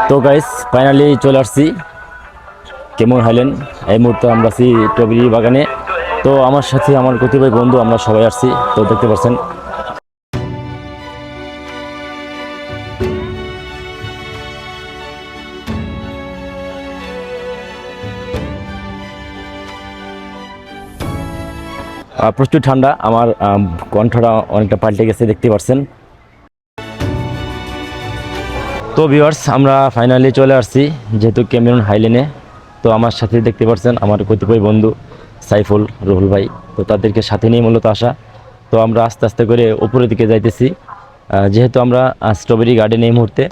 তো guys finally চলে আসছি কেমন হাইল্যান্ড। এই মুহূর্তে আমরা আছি স্ট্রবেরি বাগানে। তো আমার সাথে আমার কতিপয় বন্ধু আমরা সবাই আসছি। তো দেখতে পাচ্ছেন প্রচুর ঠান্ডা। আমার কণ্ঠটা অনেকটা পাল্টে গেছে দেখতে পাচ্ছেন। তো ভিউয়ার্স আমরা ফাইনালি চলে আসছি যেহেতু ক্যামেরন হাইল্যান্ডে। তো আমার সাথে দেখতে পাচ্ছেন আমার কতিপয় বন্ধু সাইফুল, রুহুল ভাই। তো তাদেরকে সাথে নিয়ে মূলত আসা। তো আমরা আস্তে আস্তে করে উপরের দিকে যাইতেছি যেহেতু আমরা স্ট্রবেরি গার্ডেন এই মুহূর্তে।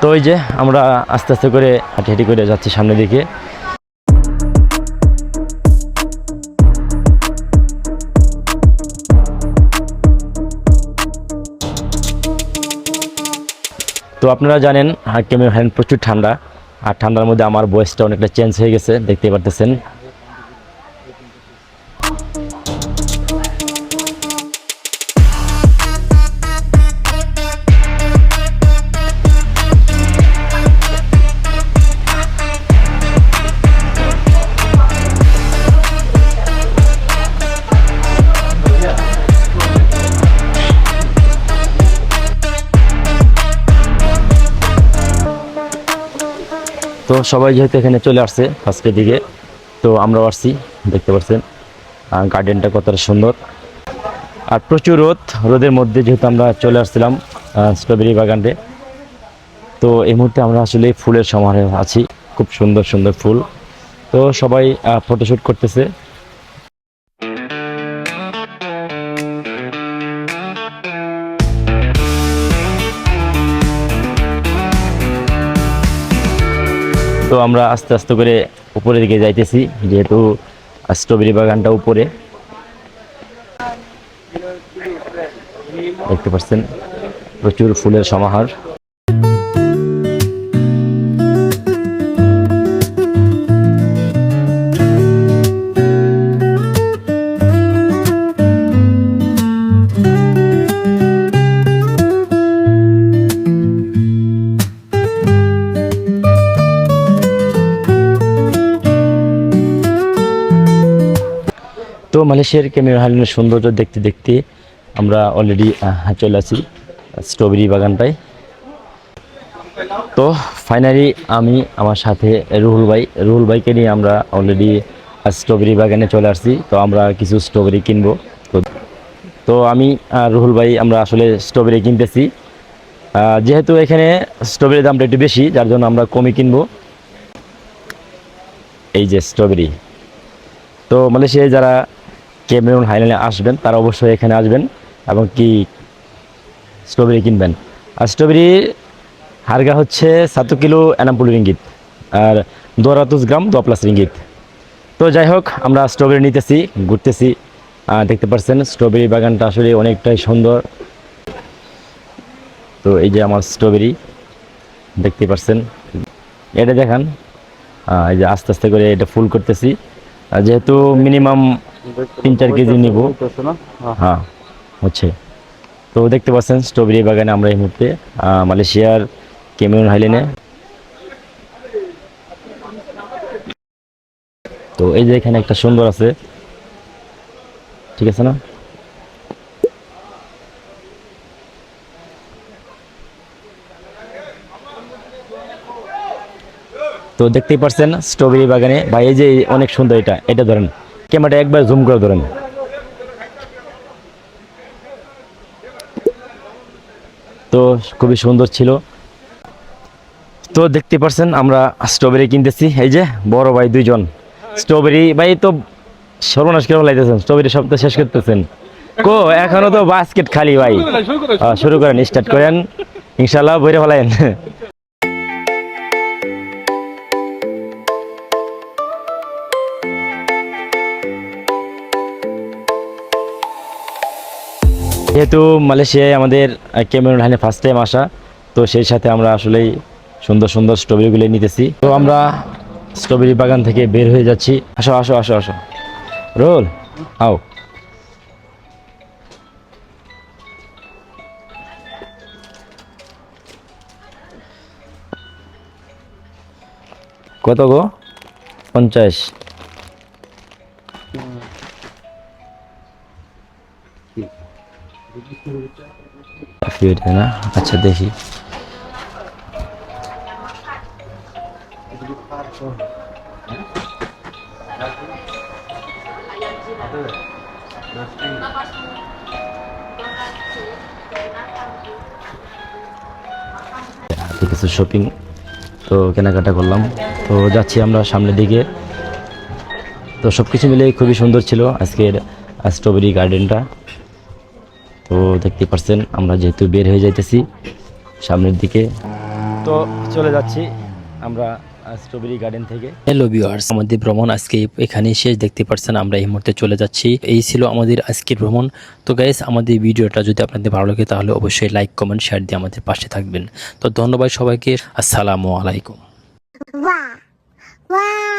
তো ওই যে আমরা আস্তে আস্তে করে হাঁটি হাঁটি করে যাচ্ছি সামনের দিকে। তো আপনারা জানেন ক্যামেরন হাইল্যান্ড প্রচুর ঠান্ডা, আর ঠান্ডার মধ্যে আমার ভয়েসটা অনেকটা চেঞ্জ হয়ে গেছে দেখতে পারতেছেন। তো সবাই যেহেতু এখানে চলে আসছে ফার্স্টের দিকে, তো আমরাও আসছি দেখতে পাচ্ছেন গার্ডেনটা কতটা সুন্দর। আর প্রচুর রোদের মধ্যে যেহেতু আমরা চলে আসছিলাম স্ট্রবেরি বাগানে। তো এই মুহূর্তে আমরা আসলে ফুলের সমারোহে আছি, খুব সুন্দর সুন্দর ফুল। তো সবাই ফটোশ্যুট করতেছে। তো আমরা আস্তে আস্তে করে উপরের দিকে যাইতেছি যেহেতু স্ট্রবেরি বাগানটা উপরে দেখতে পাচ্ছেন, প্রচুর ফুলের সমাহার। তো মালয়েশিয়ার ক্যামেরন হাইল্যান্ডের সৌন্দর্য দেখতে দেখতে আমরা অলরেডি চলে আসি স্ট্রবেরি বাগানটায়। তো ফাইনালি আমি আমার সাথে রুহুল ভাইকে নিয়ে আমরা অলরেডি স্ট্রবেরি বাগানে চলে আসছি। তো আমরা কিছু স্ট্রবেরি কিনবো। তো তো আমি রুহুল ভাই আমরা আসলে স্ট্রবেরি কিনতেছি যেহেতু এখানে স্ট্রবেরির দামটা একটু বেশি, যার জন্য আমরা কমই কিনবো। এই যে স্ট্রবেরি। তো মালয়েশিয়ায় যারা ক্যামেরন হাইল্যান্ডে আসবেন তারা অবশ্যই এখানে আসবেন এবং কি স্ট্রবেরি কিনবেন। আর স্ট্রবেরি হারগা হচ্ছে 7 কিলো 60 রিঙ্গিত, আর 200 গ্রাম 2+ রিঙ্গিত। তো যাই হোক আমরা স্ট্রবেরি নিতেছি, ঘুরতেছি। দেখতে পাচ্ছেন স্ট্রবেরি বাগানটা আসলে অনেকটাই সুন্দর। তো এই যে আমার স্ট্রবেরি দেখতে পাচ্ছেন, এটা দেখান। এই যে আস্তে আস্তে করে এটা ফুল করতেছি যেহেতু মিনিমাম 3-4 কেজি নিব। হ্যাঁ হচ্ছে। তো দেখতে পাচ্ছেন স্ট্রবেরি বাগানে আমরা এই মুহূর্তে মালয়েশিয়ার ক্যামেরন হাইল্যান্ডে। তো এই যে এখানে একটা সুন্দর আছে, ঠিক আছে না? তো দেখতেই পাচ্ছেন স্ট্রবেরি বাগানে ভাই, এই যে অনেক সুন্দর। এটা এটা ধরেন, ক্যামেরাটা একবার জুম করে ধরেন। তো খুবই সুন্দর ছিল। তো দেখতে পাচ্ছেন আমরা স্ট্রবেরি কিনতেছি। এই যে বড় ভাই দুইজন স্ট্রবেরি ভাই তো সর্বনাশ করে লাইতেছেন, স্ট্রবেরি সব তো শেষ করতেছেন। কো এখনো তো বাস্কেট খালি ভাই। শুরু করেন, স্টার্ট করেন, ইনশাল্লাহ বইরে ফেলাইন। যেহেতু মালয়েশিয়ায় আমাদের ক্যামেরন হাইল্যান্ডে ফার্স্ট টাইম আসা, তো সেই সাথে আমরা আসলেই সুন্দর সুন্দর স্ট্রবেরিগুলো নিতেছি। তো আমরা স্ট্রবেরি বাগান থেকে বের হয়ে যাচ্ছি। আসো আসো আসো আসো রোল আও। কত গো? 50। না, আচ্ছা দেখি। ঠিক আছে, শপিং তো কেনাকাটা করলাম, তো যাচ্ছি আমরা সামনের দিকে। তো সব কিছু মিলে খুবই সুন্দর ছিল আজকের স্ট্রবেরি গার্ডেনটা। তো দেখতে পাচ্ছেন আমরা যেহেতু বের হয়ে যাইতেছি সামনের দিকে, তো চলে যাচ্ছি আমরা স্ট্রবেরি গার্ডেন থেকে। হ্যালো ভিউয়ার্স, আমাদের ভ্রমণ আজকে এখানেই শেষ। দেখতে পাচ্ছেন আমরা এই মুহূর্তে চলে যাচ্ছি। এই ছিল আমাদের আজকের ভ্রমণ। তো গাইস, আমাদের ভিডিওটা যদি আপনাদের ভালো লাগে তাহলে অবশ্যই লাইক, কমেন্ট, শেয়ার দিয়ে আমাদের পাশে থাকবেন। তো ধন্যবাদ সবাইকে। আসসালামু আলাইকুম। Wow. Wow.